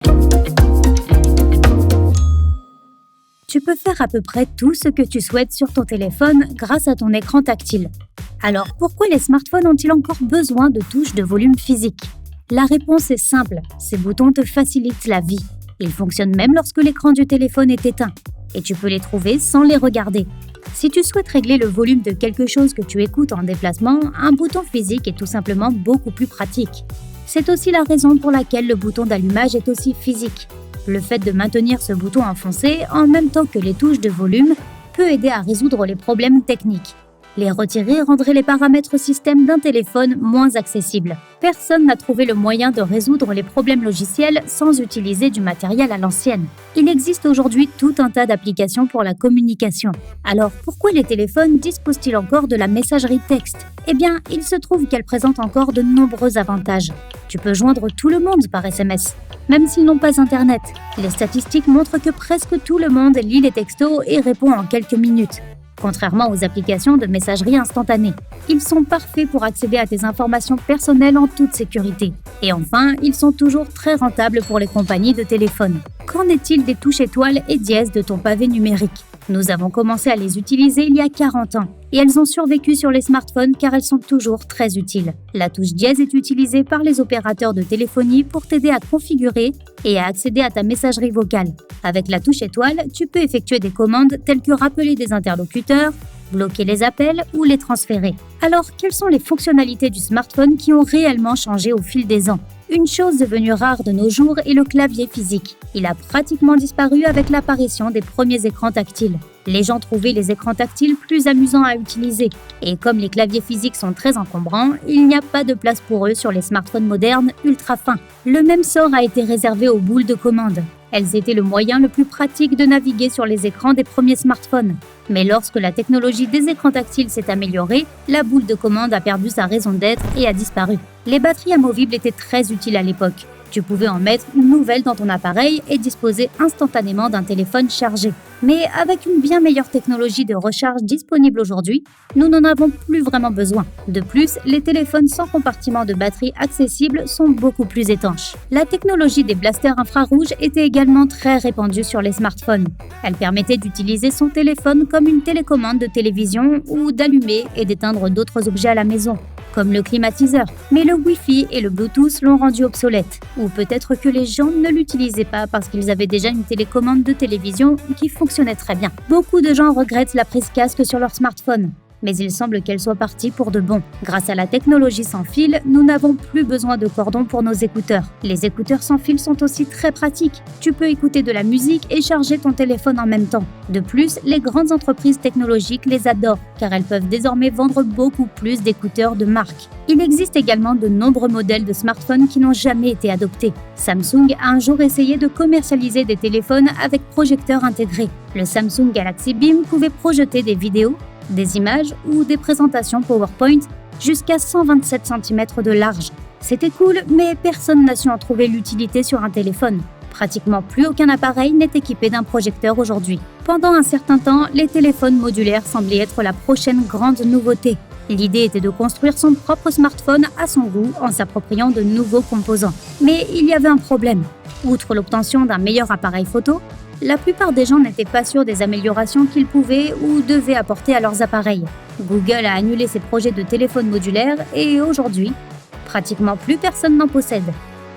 Tu peux faire à peu près tout ce que tu souhaites sur ton téléphone grâce à ton écran tactile. Alors pourquoi les smartphones ont-ils encore besoin de touches de volume physique? La réponse est simple, ces boutons te facilitent la vie. Ils fonctionnent même lorsque l'écran du téléphone est éteint, et tu peux les trouver sans les regarder. Si tu souhaites régler le volume de quelque chose que tu écoutes en déplacement, un bouton physique est tout simplement beaucoup plus pratique. C'est aussi la raison pour laquelle le bouton d'allumage est aussi physique. Le fait de maintenir ce bouton enfoncé en même temps que les touches de volume peut aider à résoudre les problèmes techniques. Les retirer rendrait les paramètres système d'un téléphone moins accessibles. Personne n'a trouvé le moyen de résoudre les problèmes logiciels sans utiliser du matériel à l'ancienne. Il existe aujourd'hui tout un tas d'applications pour la communication. Alors pourquoi les téléphones disposent-ils encore de la messagerie texte? Eh bien, il se trouve qu'elle présente encore de nombreux avantages. Tu peux joindre tout le monde par SMS, même s'ils n'ont pas Internet. Les statistiques montrent que presque tout le monde lit les textos et répond en quelques minutes. Contrairement aux applications de messagerie instantanée. Ils sont parfaits pour accéder à tes informations personnelles en toute sécurité. Et enfin, ils sont toujours très rentables pour les compagnies de téléphone. Qu'en est-il des touches étoiles et dièse de ton pavé numérique? Nous avons commencé à les utiliser il y a 40 ans et elles ont survécu sur les smartphones car elles sont toujours très utiles. La touche dièse est utilisée par les opérateurs de téléphonie pour t'aider à configurer et à accéder à ta messagerie vocale. Avec la touche étoile, tu peux effectuer des commandes telles que rappeler des interlocuteurs, bloquer les appels ou les transférer. Alors, quelles sont les fonctionnalités du smartphone qui ont réellement changé au fil des ans? Une chose devenue rare de nos jours est le clavier physique. Il a pratiquement disparu avec l'apparition des premiers écrans tactiles. Les gens trouvaient les écrans tactiles plus amusants à utiliser. Et comme les claviers physiques sont très encombrants, il n'y a pas de place pour eux sur les smartphones modernes ultra fins. Le même sort a été réservé aux boules de commande. Elles étaient le moyen le plus pratique de naviguer sur les écrans des premiers smartphones. Mais lorsque la technologie des écrans tactiles s'est améliorée, la boule de commande a perdu sa raison d'être et a disparu. Les batteries amovibles étaient très utiles à l'époque. Tu pouvais en mettre une nouvelle dans ton appareil et disposer instantanément d'un téléphone chargé. Mais avec une bien meilleure technologie de recharge disponible aujourd'hui, nous n'en avons plus vraiment besoin. De plus, les téléphones sans compartiment de batterie accessible sont beaucoup plus étanches. La technologie des blasters infrarouges était également très répandue sur les smartphones. Elle permettait d'utiliser son téléphone comme une télécommande de télévision ou d'allumer et d'éteindre d'autres objets à la maison, comme le climatiseur. Mais le Wi-Fi et le Bluetooth l'ont rendu obsolète. Ou peut-être que les gens ne l'utilisaient pas parce qu'ils avaient déjà une télécommande de télévision qui fonctionnait très bien. Beaucoup de gens regrettent la prise casque sur leur smartphone. Mais il semble qu'elle soit partie pour de bon. Grâce à la technologie sans fil, nous n'avons plus besoin de cordon pour nos écouteurs. Les écouteurs sans fil sont aussi très pratiques. Tu peux écouter de la musique et charger ton téléphone en même temps. De plus, les grandes entreprises technologiques les adorent, car elles peuvent désormais vendre beaucoup plus d'écouteurs de marque. Il existe également de nombreux modèles de smartphones qui n'ont jamais été adoptés. Samsung a un jour essayé de commercialiser des téléphones avec projecteur intégré. Le Samsung Galaxy Beam pouvait projeter des vidéos, des images ou des présentations PowerPoint jusqu'à 127 cm de large. C'était cool, mais personne n'a su en trouver l'utilité sur un téléphone. Pratiquement plus aucun appareil n'est équipé d'un projecteur aujourd'hui. Pendant un certain temps, les téléphones modulaires semblaient être la prochaine grande nouveauté. L'idée était de construire son propre smartphone à son goût en s'appropriant de nouveaux composants. Mais il y avait un problème. Outre l'obtention d'un meilleur appareil photo, la plupart des gens n'étaient pas sûrs des améliorations qu'ils pouvaient ou devaient apporter à leurs appareils. Google a annulé ses projets de téléphone modulaire et aujourd'hui, pratiquement plus personne n'en possède.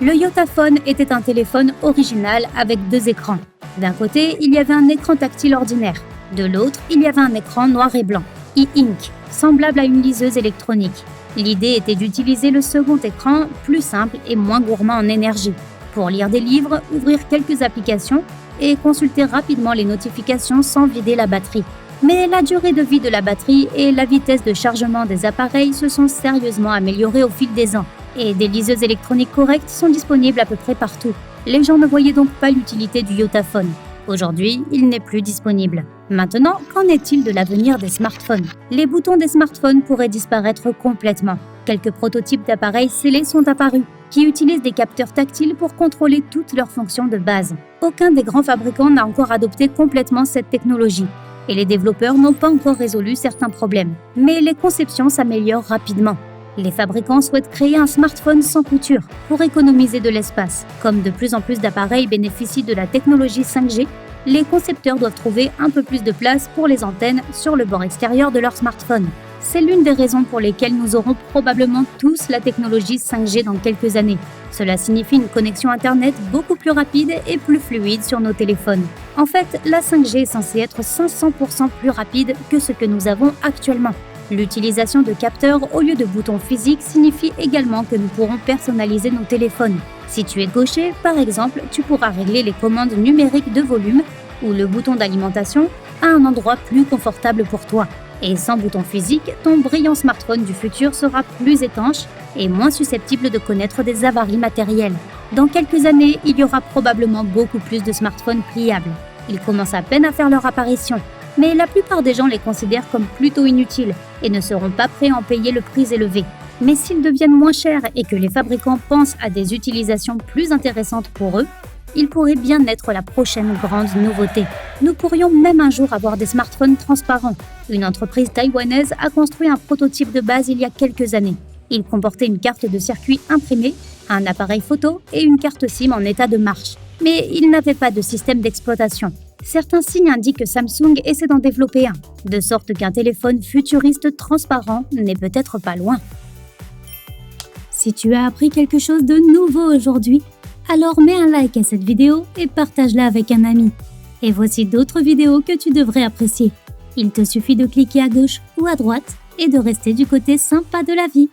Le Yotaphone était un téléphone original avec 2 écrans. D'un côté, il y avait un écran tactile ordinaire. De l'autre, il y avait un écran noir et blanc, e-ink, semblable à une liseuse électronique. L'idée était d'utiliser le second écran, plus simple et moins gourmand en énergie, pour lire des livres, ouvrir quelques applications et consulter rapidement les notifications sans vider la batterie. Mais la durée de vie de la batterie et la vitesse de chargement des appareils se sont sérieusement améliorées au fil des ans, et des liseuses électroniques correctes sont disponibles à peu près partout. Les gens ne voyaient donc pas l'utilité du Yotaphone. Aujourd'hui, il n'est plus disponible. Maintenant, qu'en est-il de l'avenir des smartphones? Les boutons des smartphones pourraient disparaître complètement. Quelques prototypes d'appareils scellés sont apparus, qui utilisent des capteurs tactiles pour contrôler toutes leurs fonctions de base. Aucun des grands fabricants n'a encore adopté complètement cette technologie, et les développeurs n'ont pas encore résolu certains problèmes. Mais les conceptions s'améliorent rapidement. Les fabricants souhaitent créer un smartphone sans couture pour économiser de l'espace. Comme de plus en plus d'appareils bénéficient de la technologie 5G, les concepteurs doivent trouver un peu plus de place pour les antennes sur le bord extérieur de leur smartphone. C'est l'une des raisons pour lesquelles nous aurons probablement tous la technologie 5G dans quelques années. Cela signifie une connexion Internet beaucoup plus rapide et plus fluide sur nos téléphones. En fait, la 5G est censée être 500% plus rapide que ce que nous avons actuellement. L'utilisation de capteurs au lieu de boutons physiques signifie également que nous pourrons personnaliser nos téléphones. Si tu es gaucher, par exemple, tu pourras régler les commandes numériques de volume ou le bouton d'alimentation à un endroit plus confortable pour toi. Et sans bouton physique, ton brillant smartphone du futur sera plus étanche et moins susceptible de connaître des avaries matérielles. Dans quelques années, il y aura probablement beaucoup plus de smartphones pliables. Ils commencent à peine à faire leur apparition, mais la plupart des gens les considèrent comme plutôt inutiles et ne seront pas prêts à en payer le prix élevé. Mais s'ils deviennent moins chers et que les fabricants pensent à des utilisations plus intéressantes pour eux, ils pourraient bien être la prochaine grande nouveauté. Nous pourrions même un jour avoir des smartphones transparents. Une entreprise taïwanaise a construit un prototype de base il y a quelques années. Il comportait une carte de circuit imprimée, un appareil photo et une carte SIM en état de marche. Mais il n'avait pas de système d'exploitation. Certains signes indiquent que Samsung essaie d'en développer un, de sorte qu'un téléphone futuriste transparent n'est peut-être pas loin. Si tu as appris quelque chose de nouveau aujourd'hui, alors mets un like à cette vidéo et partage-la avec un ami. Et voici d'autres vidéos que tu devrais apprécier. Il te suffit de cliquer à gauche ou à droite et de rester du côté sympa de la vie.